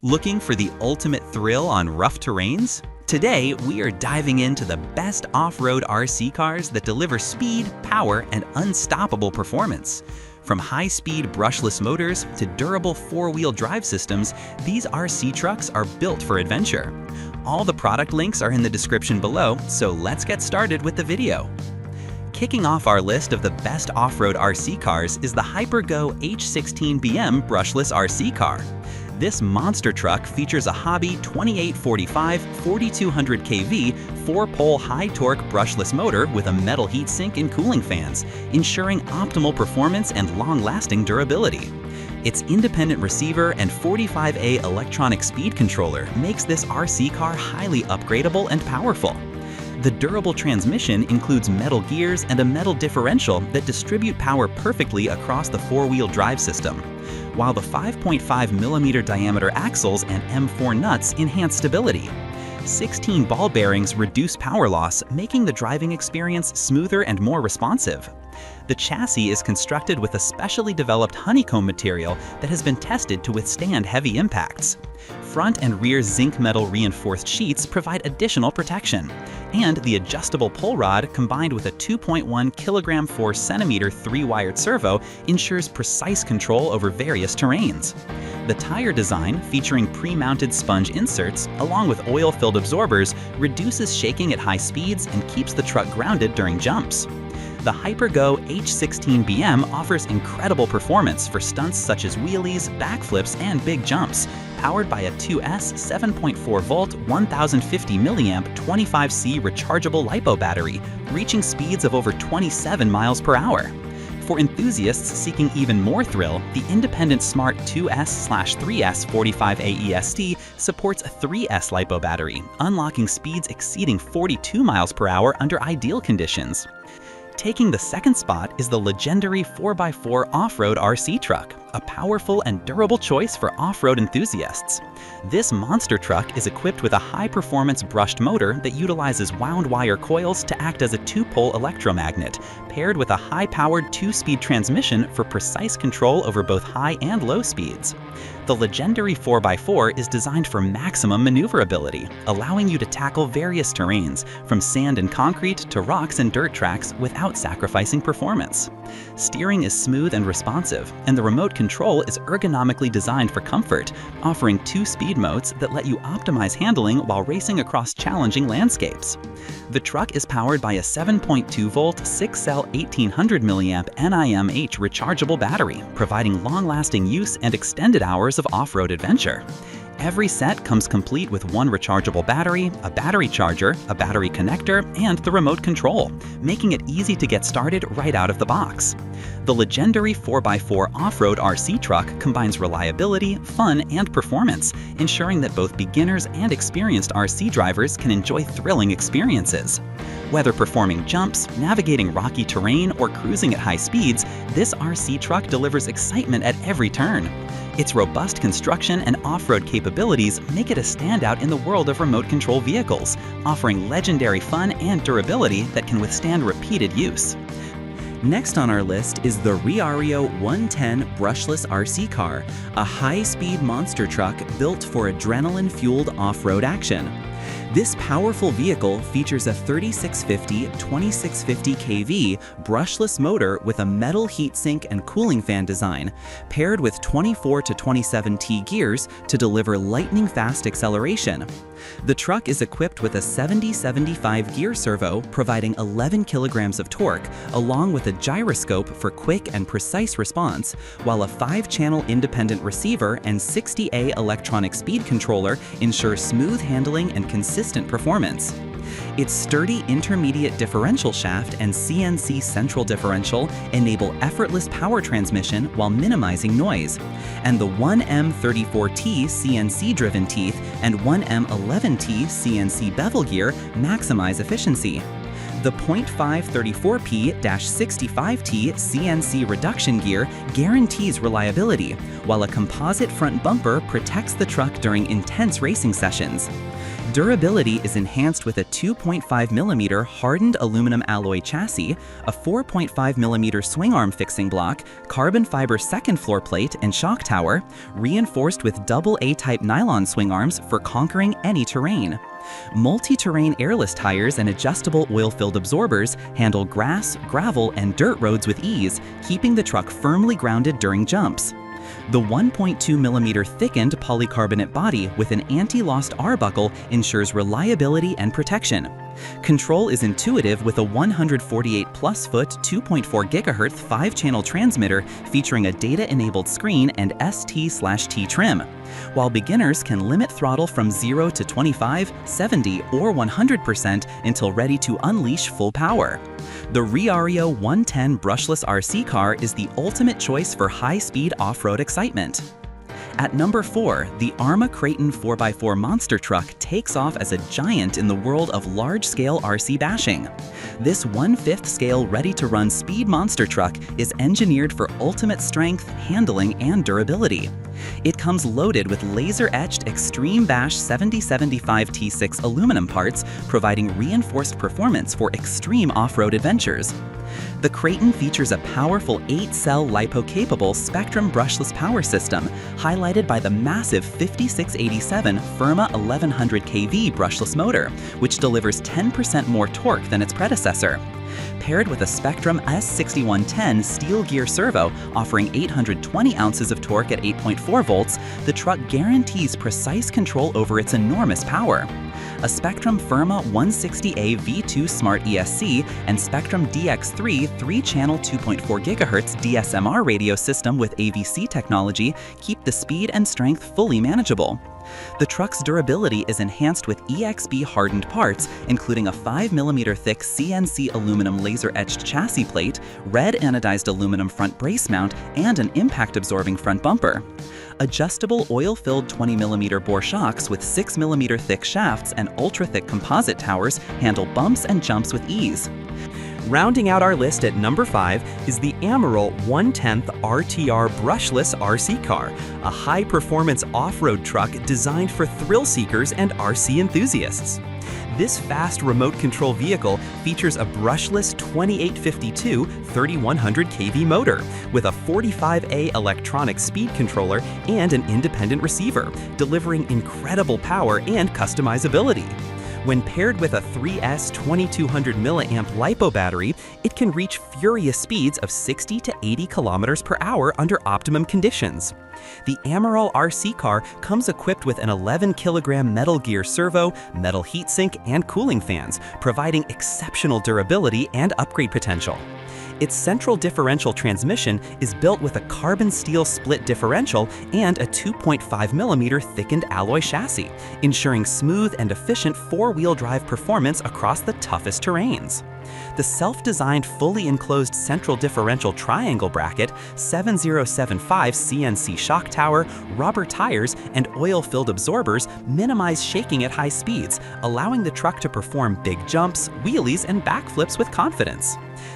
Looking for the ultimate thrill on rough terrains? Today, we are diving into the best off-road RC cars that deliver speed, power, and unstoppable performance. From high-speed brushless motors to durable four-wheel drive systems, these RC trucks are built for adventure. All the product links are in the description below, so let's get started with the video. Kicking off our list of the best off-road RC cars is the Hypergo H16BM Brushless RC Car. This monster truck features a Hobby 2845 4200 kV 4-pole high-torque brushless motor with a metal heatsink and cooling fans, ensuring optimal performance and long-lasting durability. Its independent receiver and 45A electronic speed controller makes this RC car highly upgradable and powerful. The durable transmission includes metal gears and a metal differential that distribute power perfectly across the four-wheel drive system, while the 5.5mm diameter axles and M4 nuts enhance stability. 16 ball bearings reduce power loss, making the driving experience smoother and more responsive. The chassis is constructed with a specially developed honeycomb material that has been tested to withstand heavy impacts. Front and rear zinc metal reinforced sheets provide additional protection, and the adjustable pull rod combined with a 2.1 kg 4 cm 3-wired servo ensures precise control over various terrains. The tire design, featuring pre-mounted sponge inserts along with oil-filled absorbers, reduces shaking at high speeds and keeps the truck grounded during jumps. The Hypergo H16BM offers incredible performance for stunts such as wheelies, backflips, and big jumps, powered by a 2S 7.4-volt 1050 mAh 25C rechargeable LiPo battery, reaching speeds of over 27 miles per hour. For enthusiasts seeking even more thrill, the independent Smart 2S/3S 45A EST supports a 3S LiPo battery, unlocking speeds exceeding 42 miles per hour under ideal conditions. Taking the second spot is the Laegendary 4x4 off-road RC truck, a powerful and durable choice for off-road enthusiasts. This monster truck is equipped with a high-performance brushed motor that utilizes wound wire coils to act as a 2-pole electromagnet, paired with a high-powered 2-speed transmission for precise control over both high and low speeds. The Laegendary 4x4 is designed for maximum maneuverability, allowing you to tackle various terrains, from sand and concrete to rocks and dirt tracks without sacrificing performance. Steering is smooth and responsive, and the remote control is ergonomically designed for comfort, offering 2 speed modes that let you optimize handling while racing across challenging landscapes. The truck is powered by a 7.2-volt 6-cell 1800 mAh NIMH rechargeable battery, providing long-lasting use and extended hours of off-road adventure. Every set comes complete with one rechargeable battery, a battery charger, a battery connector, and the remote control, making it easy to get started right out of the box. The Laegendary 4x4 off-road RC truck combines reliability, fun, and performance, ensuring that both beginners and experienced RC drivers can enjoy thrilling experiences. Whether performing jumps, navigating rocky terrain, or cruising at high speeds, this RC truck delivers excitement at every turn. Its robust construction and off-road capabilities make it a standout in the world of remote control vehicles, offering legendary fun and durability that can withstand repeated use. Next on our list is the Riaario 110 Brushless RC Car, a high-speed monster truck built for adrenaline-fueled off-road action. This powerful vehicle features a 3650 2650 kV brushless motor with a metal heatsink and cooling fan design, paired with 24 to 27T gears to deliver lightning-fast acceleration. The truck is equipped with a 70-75 gear servo, providing 11 kilograms of torque, along with a gyroscope for quick and precise response, while a 5-channel independent receiver and 60A electronic speed controller ensure smooth handling and consistent performance. Its sturdy intermediate differential shaft and CNC central differential enable effortless power transmission while minimizing noise, and the 1M34T CNC-driven teeth and 1M11T CNC bevel gear maximize efficiency. The .534P-65T CNC reduction gear guarantees reliability, while a composite front bumper protects the truck during intense racing sessions. Durability is enhanced with a 2.5mm hardened aluminum alloy chassis, a 4.5mm swing arm fixing block, carbon fiber second floor plate and shock tower, reinforced with double A-type nylon swing arms for conquering any terrain. Multi-terrain airless tires and adjustable oil-filled absorbers handle grass, gravel, and dirt roads with ease, keeping the truck firmly grounded during jumps. The 1.2mm thickened polycarbonate body with an anti-lost R-buckle ensures reliability and protection. Control is intuitive with a 148-plus-foot 2.4 GHz 5-channel transmitter featuring a data-enabled screen and ST/T trim, while beginners can limit throttle from 0 to 25, 70, or 100% until ready to unleash full power. The Riaario 110 Brushless RC Car is the ultimate choice for high-speed off-road excitement. At number 4, the Arrma Kraton 4x4 monster truck takes off as a giant in the world of large-scale RC bashing. This 1/5 scale ready-to-run speed monster truck is engineered for ultimate strength, handling, and durability. It comes loaded with laser-etched Extreme Bash 7075 T6 aluminum parts, providing reinforced performance for extreme off-road adventures. The Kraton features a powerful 8-cell LiPo-capable Spectrum brushless power system, highlighted by the massive 5687 Firma 1100 kV brushless motor, which delivers 10% more torque than its predecessor. Paired with a Spectrum S6110 steel gear servo offering 820 ounces of torque at 8.4 volts, the truck guarantees precise control over its enormous power. A Spectrum Firma 160A V2 Smart ESC and Spectrum DX3 3-channel 2.4 GHz DSMR radio system with AVC technology keep the speed and strength fully manageable. The truck's durability is enhanced with EXB hardened parts, including a 5mm thick CNC aluminum laser-etched chassis plate, red anodized aluminum front brace mount, and an impact-absorbing front bumper. Adjustable oil-filled 20mm bore shocks with 6mm thick shafts and ultra-thick composite towers handle bumps and jumps with ease. Rounding out our list at number 5 is the Amoril 1/10 RTR Brushless RC Car, a high-performance off-road truck designed for thrill seekers and RC enthusiasts. This fast remote control vehicle features a brushless 2852 3100 kV motor with a 45A electronic speed controller and an independent receiver, delivering incredible power and customizability. When paired with a 3S 2200 mAh LiPo battery, it can reach furious speeds of 60 to 80 kilometers per hour under optimum conditions. The Amoril RC Car comes equipped with an 11-kilogram metal gear servo, metal heatsink, and cooling fans, providing exceptional durability and upgrade potential. Its central differential transmission is built with a carbon steel split differential and a 2.5mm thickened alloy chassis, ensuring smooth and efficient four-wheel drive performance across the toughest terrains. The self-designed fully enclosed central differential triangle bracket, 7075 CNC shock tower, rubber tires, and oil-filled absorbers minimize shaking at high speeds, allowing the truck to perform big jumps, wheelies, and backflips with confidence.